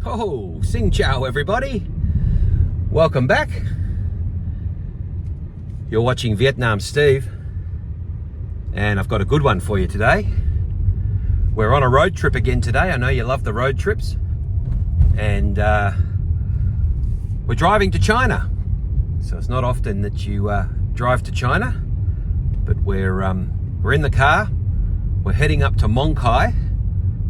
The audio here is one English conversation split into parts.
Oh, Sing Ciao everybody. Welcome back. You're watching Vietnam Steve, and I've got a good one for you today. We're on a road trip again today. I know you love the road trips, and we're driving to China. So it's not often that you drive to China, but we're in the car. We're heading up to Mong Cai,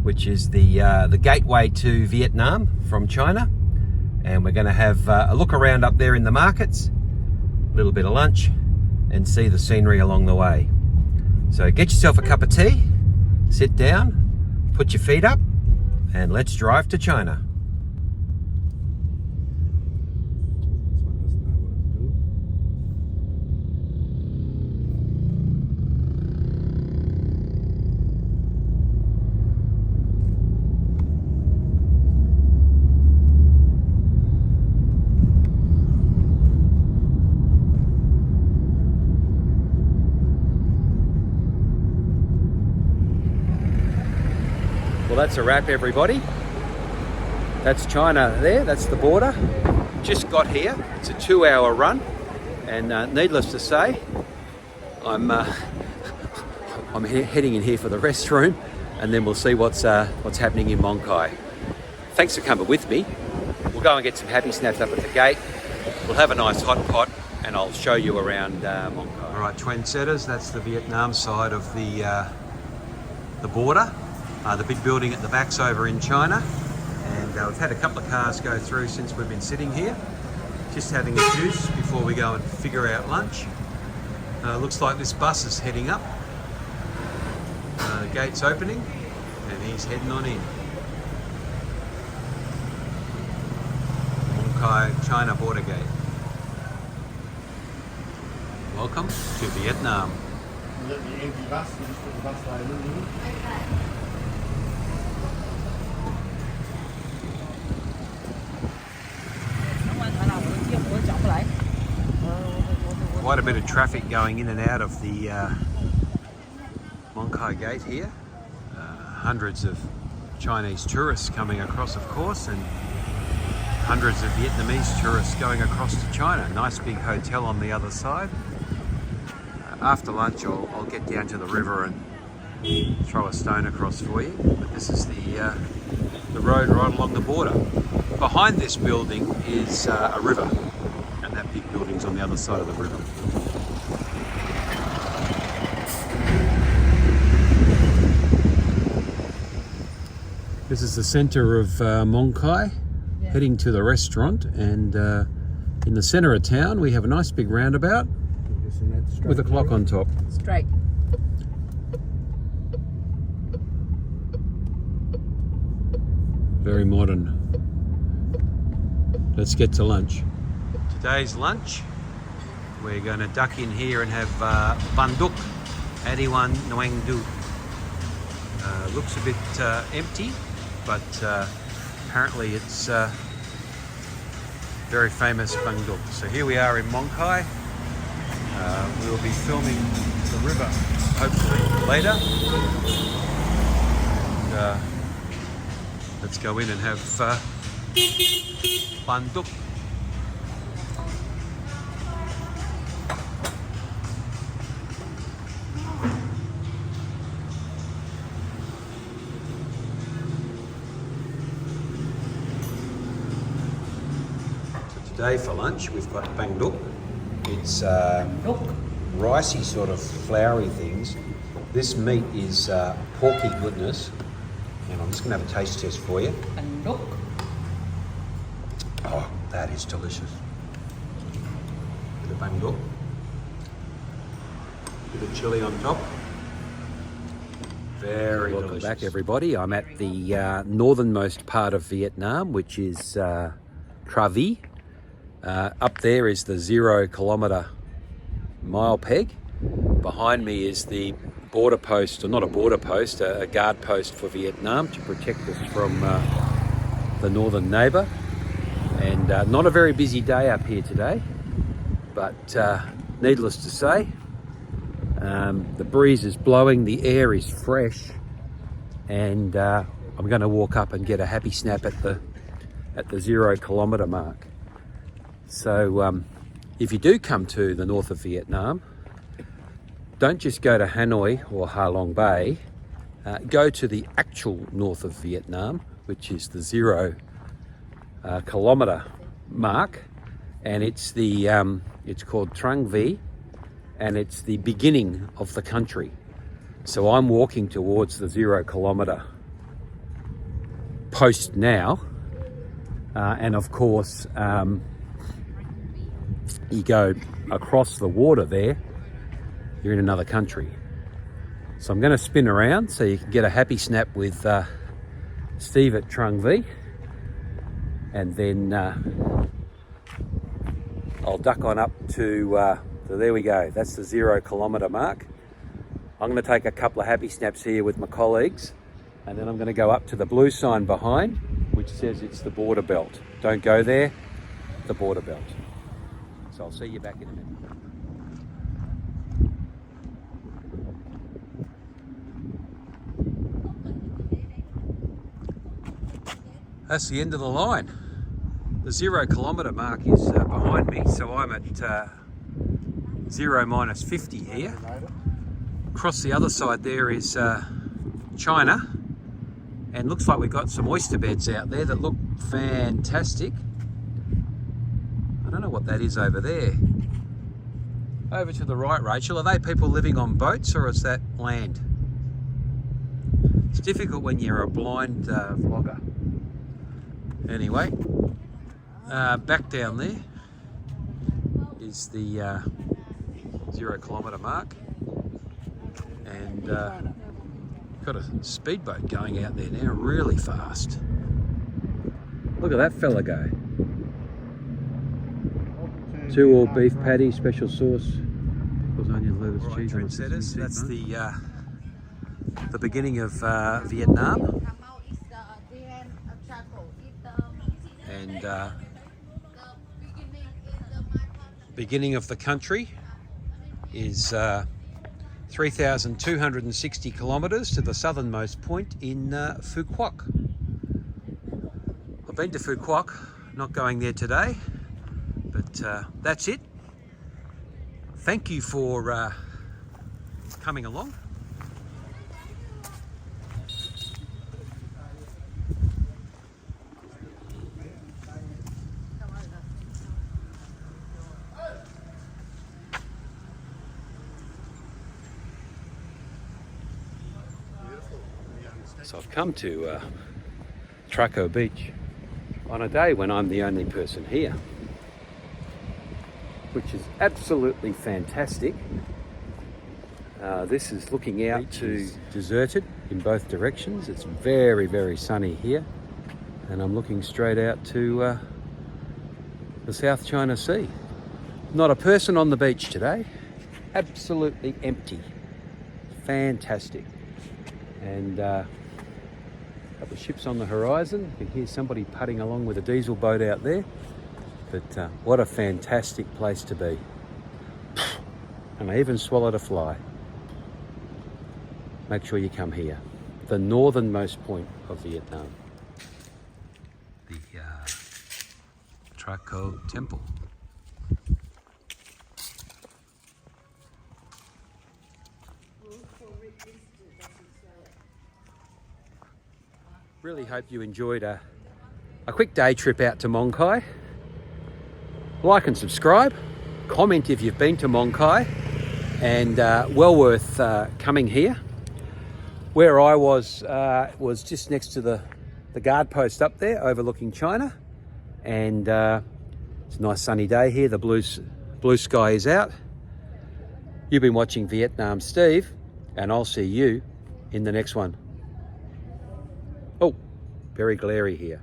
which is the gateway to Vietnam from China, and we're going to have a look around up there in the markets, a little bit of lunch, and see the scenery along the way. So get yourself a cup of tea, sit down, put your feet up, and let's drive to China. Well, that's a wrap, everybody. That's China there, that's the border. Just got here. It's a 2-hour run, and needless to say, I'm heading in here for the restroom, and then we'll see what's happening in Mong Cai. Thanks for coming with me. We'll go and get some happy snaps up at the gate. We'll have a nice hot pot, and I'll show you around Mong Cai. All right, trendsetters, that's the Vietnam side of the border. The big building at the back's over in China, and we've had a couple of cars go through since we've been sitting here, just having a juice before we go and figure out lunch. Looks like this bus is heading up. The gate's opening, and he's heading on in. Mong Cai China border gate. Welcome to Vietnam. Quite a bit of traffic going in and out of the Mong Cai gate here. Hundreds of Chinese tourists coming across, of course, and hundreds of Vietnamese tourists going across to China. Nice big hotel on the other side. After lunch, I'll get down to the river and throw a stone across for you. But this is the road right along the border. Behind this building is a river, and that big building's on the other side of the river. This is the centre of Mong Cai, heading to the restaurant, and in the centre of town we have a nice big roundabout with a clock on top. Straight. Very modern. Let's get to lunch. Today's lunch, we're going to duck in here and have bun duc, Adiwan Nguyen Du. Looks a bit empty, but apparently it's very famous bun duc. So here we are in Mong Cai. We'll be filming the river hopefully later. And, let's go in and have bun duc. Today for lunch we've got bang duc. It's ricey sort of floury things. This meat is porky goodness, and I'm just going to have a taste test for you. Oh, that is delicious. Bit of bang duc, bit of chilli on top. Very Welcome delicious. Back everybody. I'm at the northernmost part of Vietnam, which is Tra Vi. Up there is the 0 kilometre mile peg. Behind me is the border post, or not a border post, a guard post for Vietnam to protect us from the northern neighbour. And not a very busy day up here today, but needless to say, the breeze is blowing, the air is fresh, and I'm going to walk up and get a happy snap at the at the 0 kilometre mark. So if you do come to the north of Vietnam, don't just go to Hanoi or Ha Long Bay, go to the actual north of Vietnam, which is the 0 kilometre mark, and it's called Trang Vi, and it's the beginning of the country. So I'm walking towards the 0 kilometre post now, and of course you go across the water there, you're in another country. So I'm going to spin around so you can get a happy snap with Steve at Trang Vi, and then I'll duck on up to, so there we go, that's the 0 kilometre mark. I'm going to take a couple of happy snaps here with my colleagues, and then I'm going to go up to the blue sign behind, which says it's the border belt. Don't go there, the border belt. So I'll see you back in a minute. That's the end of the line. The 0 kilometre mark is behind me, so I'm at 0 minus 50 here. Across the other side there is China, and looks like we've got some oyster beds out there that look fantastic. I don't know what that is over there. Over to the right, Rachel, are they people living on boats or is that land? It's difficult when you're a blind vlogger. Anyway, back down there is the 0 kilometre mark, and got a speedboat going out there now really fast. Look at that fella go. 2 all beef patties, special sauce, onion, lettuce, cheese. Trendsetters. That's the beginning of Vietnam. And beginning of the country is 3,260 kilometres to the southernmost point in Phu Quoc. I've been to Phu Quoc, not going there today, but that's it. Thank you for coming along. So I've come to Traco Beach on a day when I'm the only person here, which is absolutely fantastic. This is looking out to deserted in both directions. It's very, very sunny here, and I'm looking straight out to the South China Sea. Not a person on the beach today, absolutely empty. Fantastic. And a couple of ships on the horizon. You can hear somebody putting along with a diesel boat out there. But what a fantastic place to be. And I even swallowed a fly. Make sure you come here. The northernmost point of Vietnam. The Traco Temple. Really hope you enjoyed a quick day trip out to Mong Cai. Like and subscribe, comment if you've been to Mong Cai, and well worth coming here. Where I was just next to the guard post up there overlooking China, and it's a nice sunny day here. The blue sky is out. You've been watching Vietnam Steve, and I'll see you in the next one. Oh, very glary here.